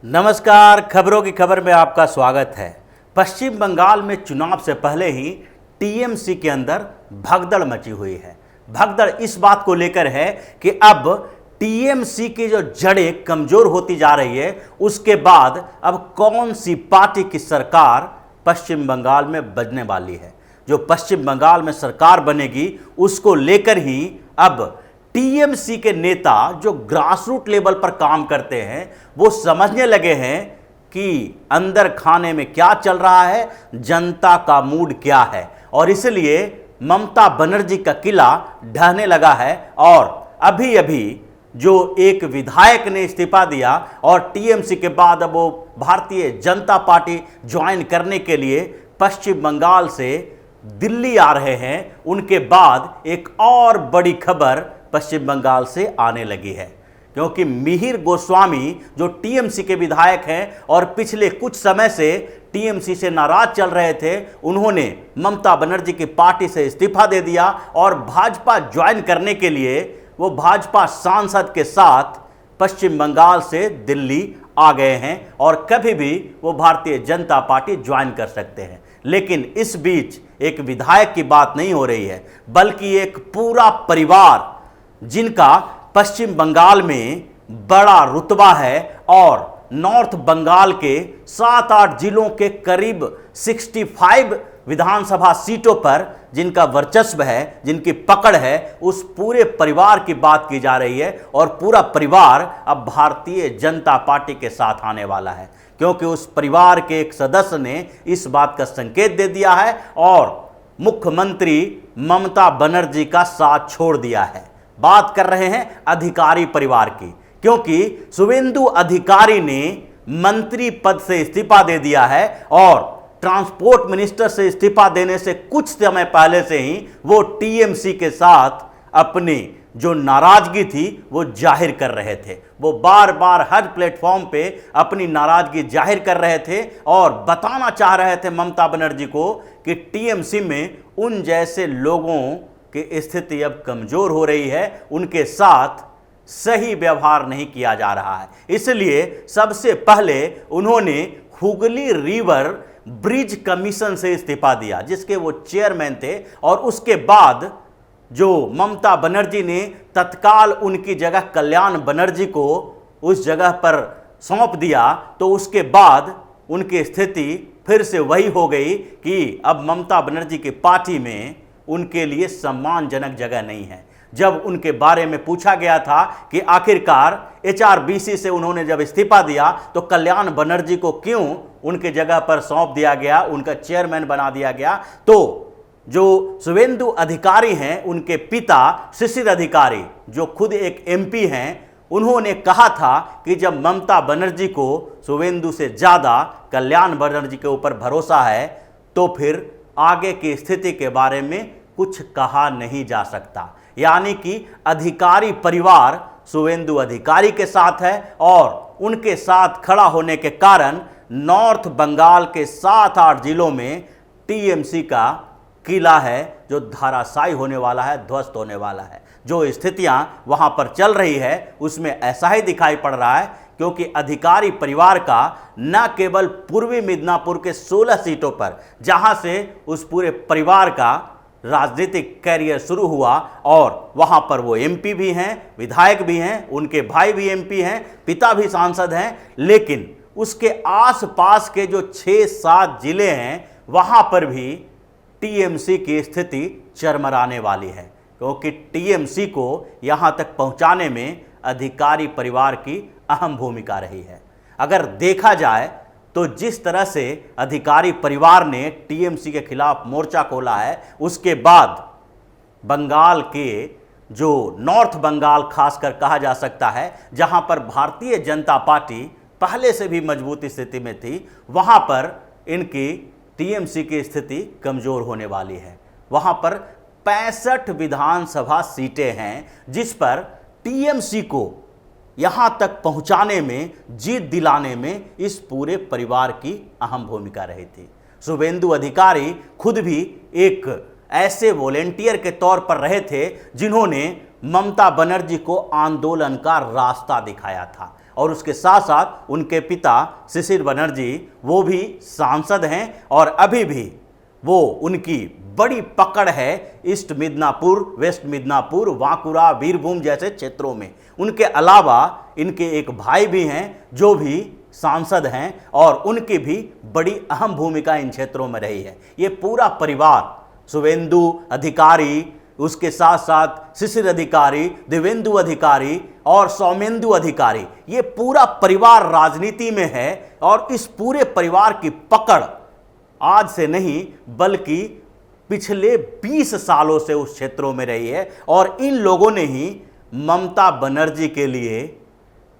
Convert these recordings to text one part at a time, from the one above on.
नमस्कार, खबरों की खबर में आपका स्वागत है। पश्चिम बंगाल में चुनाव से पहले ही टीएमसी के अंदर भगदड़ मची हुई है। भगदड़ इस बात को लेकर है कि अब टीएमसी की जो जड़ें कमजोर होती जा रही है, उसके बाद अब कौन सी पार्टी की सरकार पश्चिम बंगाल में बनने वाली है। जो पश्चिम बंगाल में सरकार बनेगी उसको लेकर ही अब टीएमसी के नेता जो ग्रासरूट लेवल पर काम करते हैं वो समझने लगे हैं कि अंदर खाने में क्या चल रहा है, जनता का मूड क्या है, और इसलिए ममता बनर्जी का किला ढहने लगा है। और अभी अभी जो एक विधायक ने इस्तीफा दिया और टीएमसी के बाद अब वो भारतीय जनता पार्टी ज्वाइन करने के लिए पश्चिम बंगाल से दिल्ली आ रहे हैं, उनके बाद एक और बड़ी खबर पश्चिम बंगाल से आने लगी है। क्योंकि मिहिर गोस्वामी जो टीएमसी के विधायक हैं और पिछले कुछ समय से टीएमसी से नाराज चल रहे थे, उन्होंने ममता बनर्जी की पार्टी से इस्तीफा दे दिया और भाजपा ज्वाइन करने के लिए वो भाजपा सांसद के साथ पश्चिम बंगाल से दिल्ली आ गए हैं और कभी भी वो भारतीय जनता पार्टी ज्वाइन कर सकते हैं। लेकिन इस बीच एक विधायक की बात नहीं हो रही है, बल्कि एक पूरा परिवार जिनका पश्चिम बंगाल में बड़ा रुतबा है और नॉर्थ बंगाल के 7-8 जिलों के करीब 65 विधानसभा सीटों पर जिनका वर्चस्व है, जिनकी पकड़ है, उस पूरे परिवार की बात की जा रही है। और पूरा परिवार अब भारतीय जनता पार्टी के साथ आने वाला है, क्योंकि उस परिवार के एक सदस्य ने इस बात का संकेत दे दिया है और मुख्यमंत्री ममता बनर्जी का साथ छोड़ दिया है। बात कर रहे हैं अधिकारी परिवार की, क्योंकि शुवेंदु अधिकारी ने मंत्री पद से इस्तीफा दे दिया है और ट्रांसपोर्ट मिनिस्टर से इस्तीफा देने से कुछ समय पहले से ही वो टीएमसी के साथ अपनी जो नाराजगी थी वो जाहिर कर रहे थे। वो बार बार हर प्लेटफॉर्म पे अपनी नाराजगी जाहिर कर रहे थे और बताना चाह रहे थे ममता बनर्जी को कि टीएमसी में उन जैसे लोगों की स्थिति अब कमजोर हो रही है, उनके साथ सही व्यवहार नहीं किया जा रहा है। इसलिए सबसे पहले उन्होंने हुगली रिवर ब्रिज कमीशन से इस्तीफा दिया, जिसके वो चेयरमैन थे, और उसके बाद जो ममता बनर्जी ने तत्काल उनकी जगह कल्याण बनर्जी को उस जगह पर सौंप दिया, तो उसके बाद उनकी स्थिति फिर से वही हो गई कि अब ममता बनर्जी की पार्टी में उनके लिए सम्मानजनक जगह नहीं है। जब उनके बारे में पूछा गया था कि आखिरकार एचआरबीसी से उन्होंने जब इस्तीफा दिया तो कल्याण बनर्जी को क्यों उनके जगह पर सौंप दिया गया, उनका चेयरमैन बना दिया गया, तो जो शुवेंदु अधिकारी हैं, उनके पिता शिशिर अधिकारी जो खुद एक एमपी हैं, उन्होंने कहा था कि जब ममता बनर्जी को शुवेंदु से ज़्यादा कल्याण बनर्जी के ऊपर भरोसा है तो फिर आगे की स्थिति के बारे में कुछ कहा नहीं जा सकता। यानी कि अधिकारी परिवार शुवेंदु अधिकारी के साथ है और उनके साथ खड़ा होने के कारण नॉर्थ बंगाल के 7-8 जिलों में टीएमसी का किला है जो धराशायी होने वाला है, ध्वस्त होने वाला है। जो स्थितियां वहां पर चल रही है उसमें ऐसा ही दिखाई पड़ रहा है, क्योंकि अधिकारी परिवार का न केवल पूर्वी मिदनापुर के 16 सीटों पर, जहां से उस पूरे परिवार का राजनीतिक कैरियर शुरू हुआ, और वहां पर वो एमपी भी हैं, विधायक भी हैं, उनके भाई भी एमपी हैं, पिता भी सांसद हैं, लेकिन उसके आसपास के जो 6-7 जिले हैं वहां पर भी टीएमसी की स्थिति चरमराने वाली है, क्योंकि टीएमसी को यहां तक पहुंचाने में अधिकारी परिवार की अहम भूमिका रही है। अगर देखा जाए तो जिस तरह से अधिकारी परिवार ने टीएमसी के खिलाफ मोर्चा खोला है, उसके बाद बंगाल के जो नॉर्थ बंगाल खासकर कहा जा सकता है, जहां पर भारतीय जनता पार्टी पहले से भी मजबूत स्थिति में थी, वहां पर इनकी टीएमसी की स्थिति कमजोर होने वाली है। वहां पर 65 विधानसभा सीटें हैं जिस पर टीएमसी को यहां तक पहुंचाने में, जीत दिलाने में इस पूरे परिवार की अहम भूमिका रही थी। शुवेंदु अधिकारी खुद भी एक ऐसे वॉलेंटियर के तौर पर रहे थे जिन्होंने ममता बनर्जी को आंदोलन का रास्ता दिखाया था और उसके साथ साथ उनके पिता शिशिर बनर्जी वो भी सांसद हैं और अभी भी वो उनकी बड़ी पकड़ है ईस्ट मिदनापुर, वेस्ट मिदनापुर, वांकुरा, बीरभूम जैसे क्षेत्रों में। उनके अलावा इनके एक भाई भी हैं जो भी सांसद हैं और उनकी भी बड़ी अहम भूमिका इन क्षेत्रों में रही है। ये पूरा परिवार शुभेंदु अधिकारी, उसके साथ साथ शिशिर अधिकारी, दिव्येंदु अधिकारी और सौमेंदु अधिकारी, ये पूरा परिवार राजनीति में है और इस पूरे परिवार की पकड़ आज से नहीं बल्कि पिछले 20 सालों से उस क्षेत्रों में रही है और इन लोगों ने ही ममता बनर्जी के लिए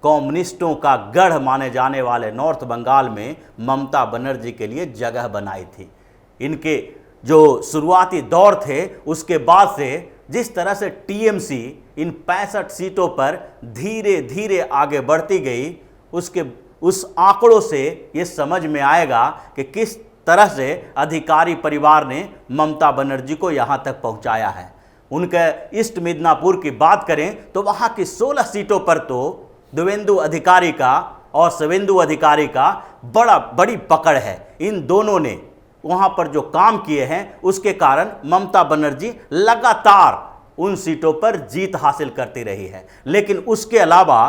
कम्युनिस्टों का गढ़ माने जाने वाले नॉर्थ बंगाल में ममता बनर्जी के लिए जगह बनाई थी। इनके जो शुरुआती दौर थे उसके बाद से जिस तरह से टीएमसी इन 65 सीटों पर धीरे धीरे आगे बढ़ती गई, उस आंकड़ों से ये समझ में आएगा कि किस तरह से अधिकारी परिवार ने ममता बनर्जी को यहां तक पहुंचाया है। उनके ईस्ट मिदनापुर की बात करें तो वहां की 16 सीटों पर तो दिव्येंदु अधिकारी का और शुभेंदु अधिकारी का बड़ी पकड़ है। इन दोनों ने वहां पर जो काम किए हैं उसके कारण ममता बनर्जी लगातार उन सीटों पर जीत हासिल करती रही है। लेकिन उसके अलावा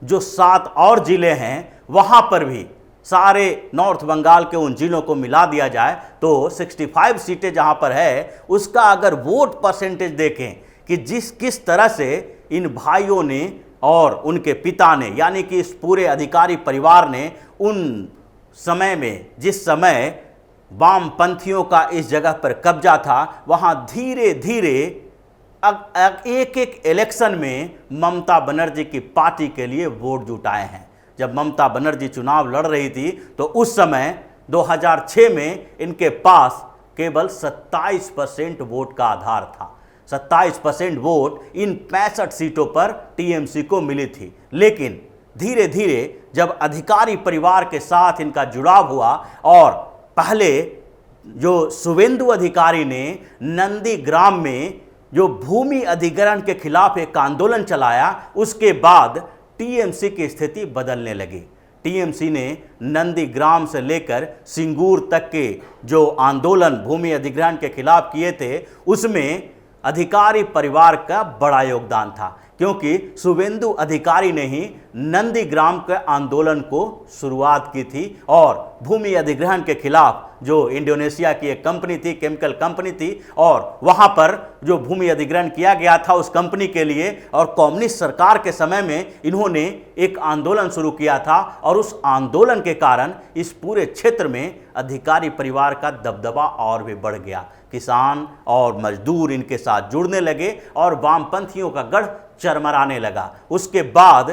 जो 7 और जिले हैं वहां पर भी सारे नॉर्थ बंगाल के उन जिलों को मिला दिया जाए तो 65 सीटें जहां पर है, उसका अगर वोट परसेंटेज देखें कि किस तरह से इन भाइयों ने और उनके पिता ने, यानी कि इस पूरे अधिकारी परिवार ने उन समय में, जिस समय वामपंथियों का इस जगह पर कब्जा था, वहां धीरे धीरे एक एक इलेक्शन में ममता बनर्जी की पार्टी के लिए वोट जुटाए हैं। जब ममता बनर्जी चुनाव लड़ रही थी तो उस समय 2006 में इनके पास केवल 27% वोट का आधार था। 27% वोट इन 65 सीटों पर टीएमसी को मिली थी। लेकिन धीरे धीरे जब अधिकारी परिवार के साथ इनका जुड़ाव हुआ और पहले जो शुभेंदु अधिकारी ने नंदीग्राम में जो भूमि अधिग्रहण के खिलाफ एक आंदोलन चलाया, उसके बाद टीएमसी की स्थिति बदलने लगी। टीएमसी ने नंदीग्राम से लेकर सिंगूर तक के जो आंदोलन भूमि अधिग्रहण के खिलाफ किए थे, उसमें अधिकारी परिवार का बड़ा योगदान था, क्योंकि शुभेंदु अधिकारी ने ही नंदीग्राम के आंदोलन को शुरुआत की थी और भूमि अधिग्रहण के खिलाफ जो इंडोनेशिया की एक कंपनी थी, केमिकल कंपनी थी, और वहां पर जो भूमि अधिग्रहण किया गया था उस कंपनी के लिए, और कम्युनिस्ट सरकार के समय में इन्होंने एक आंदोलन शुरू किया था और उस आंदोलन के कारण इस पूरे क्षेत्र में अधिकारी परिवार का दबदबा और भी बढ़ गया। किसान और मजदूर इनके साथ जुड़ने लगे और वामपंथियों का गढ़ चरमराने लगा। उसके बाद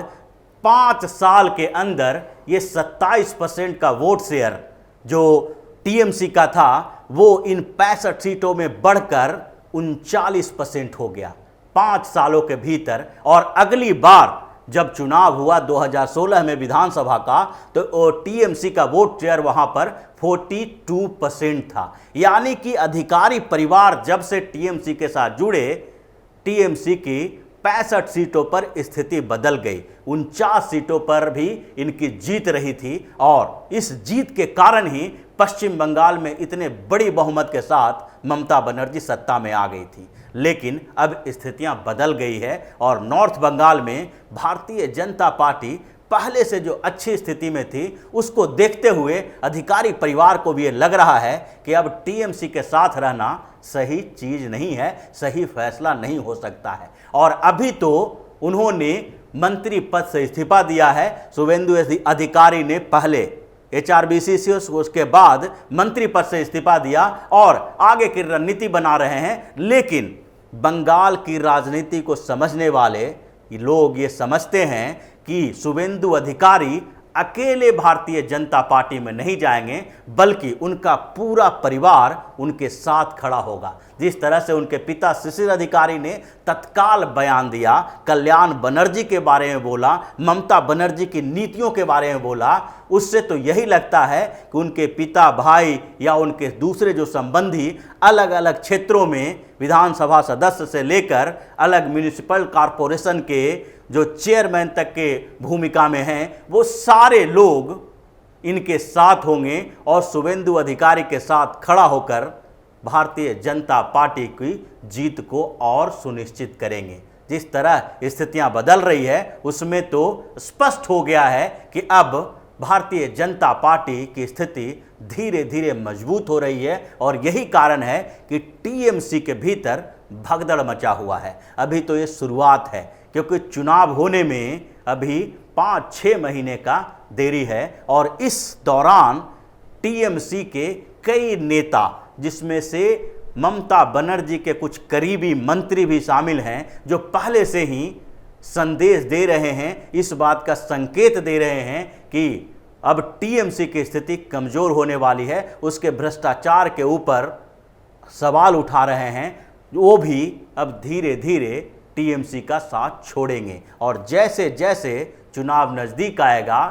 5 साल के अंदर ये 27% का वोट शेयर जो टीएमसी का था वो इन 65 सीटों में बढ़कर 39% हो गया 5 सालों के भीतर। और अगली बार जब चुनाव हुआ 2016 में विधानसभा का, तो टीएमसी का वोट शेयर वहां पर 42% था। यानी कि अधिकारी परिवार जब से टीएमसी के साथ जुड़े, टीएमसी की 65 सीटों पर स्थिति बदल गई। 49 सीटों पर भी इनकी जीत रही थी और इस जीत के कारण ही पश्चिम बंगाल में इतने बड़ी बहुमत के साथ ममता बनर्जी सत्ता में आ गई थी। लेकिन अब स्थितियां बदल गई है और नॉर्थ बंगाल में भारतीय जनता पार्टी पहले से जो अच्छी स्थिति में थी उसको देखते हुए अधिकारी परिवार को भी ये लग रहा है कि अब टीएमसी के साथ रहना सही चीज नहीं है, सही फैसला नहीं हो सकता है। और अभी तो उन्होंने मंत्री पद से इस्तीफा दिया है। शुभेंदु अधिकारी ने पहले एचआरबीसी से, उसके बाद मंत्री पद से इस्तीफा दिया और आगे की रणनीति बना रहे हैं। लेकिन बंगाल की राजनीति को समझने वाले लोग ये समझते हैं कि शुभेंदु अधिकारी अकेले भारतीय जनता पार्टी में नहीं जाएंगे, बल्कि उनका पूरा परिवार उनके साथ खड़ा होगा। जिस तरह से उनके पिता शिशिर अधिकारी ने तत्काल बयान दिया, कल्याण बनर्जी के बारे में बोला, ममता बनर्जी की नीतियों के बारे में बोला, उससे तो यही लगता है कि उनके पिता, भाई या उनके दूसरे जो संबंधी अलग अलग क्षेत्रों में विधानसभा सदस्य से लेकर अलग म्यूनिसिपल कॉरपोरेशन के जो चेयरमैन तक के भूमिका में हैं, वो सारे लोग इनके साथ होंगे और शुभेंदु अधिकारी के साथ खड़ा होकर भारतीय जनता पार्टी की जीत को और सुनिश्चित करेंगे। जिस तरह स्थितियां बदल रही है उसमें तो स्पष्ट हो गया है कि अब भारतीय जनता पार्टी की स्थिति धीरे धीरे मजबूत हो रही है और यही कारण है कि टीएमसी के भीतर भगदड़ मचा हुआ है। अभी तो ये शुरुआत है, क्योंकि चुनाव होने में अभी 5-6 महीने का देरी है और इस दौरान टीएमसी के कई नेता, जिसमें से ममता बनर्जी के कुछ करीबी मंत्री भी शामिल हैं, जो पहले से ही संदेश दे रहे हैं, इस बात का संकेत दे रहे हैं कि अब टीएमसी की स्थिति कमजोर होने वाली है। उसके भ्रष्टाचार के ऊपर सवाल उठा रहे हैं, वो भी अब धीरे धीरे टीएमसी का साथ छोड़ेंगे और जैसे जैसे चुनाव नज़दीक आएगा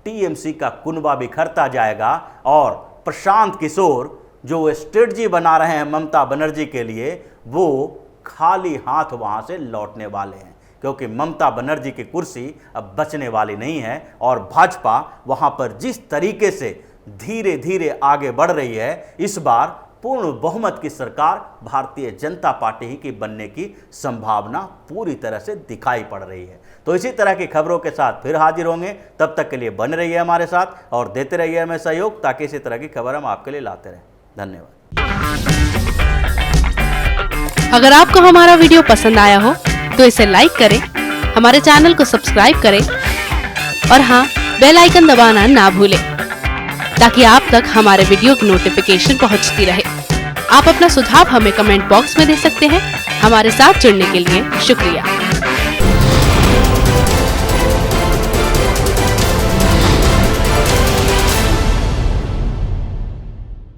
टीएमसी का कुनबा बिखरता जाएगा और प्रशांत किशोर जो स्ट्रेटजी बना रहे हैं ममता बनर्जी के लिए, वो खाली हाथ वहां से लौटने वाले हैं, क्योंकि ममता बनर्जी की कुर्सी अब बचने वाली नहीं है और भाजपा वहां पर जिस तरीके से धीरे धीरे आगे बढ़ रही है, इस बार पूर्ण बहुमत की सरकार भारतीय जनता पार्टी की बनने की संभावना पूरी तरह से दिखाई पड़ रही है। तो इसी तरह की खबरों के साथ फिर हाजिर होंगे, तब तक के लिए बने रहिए हमारे साथ और देते रहिए हमें सहयोग, ताकि इसी तरह की खबर हम आपके लिए लाते रहें। धन्यवाद। अगर आपको हमारा वीडियो पसंद आया हो तो इसे लाइक करें, हमारे चैनल को सब्सक्राइब करें और हाँ, बेल आइकन दबाना ना भूलें, ताकि आप तक हमारे वीडियो की नोटिफिकेशन पहुंचती रहे। आप अपना सुझाव हमें कमेंट बॉक्स में दे सकते हैं। हमारे साथ जुड़ने के लिए शुक्रिया।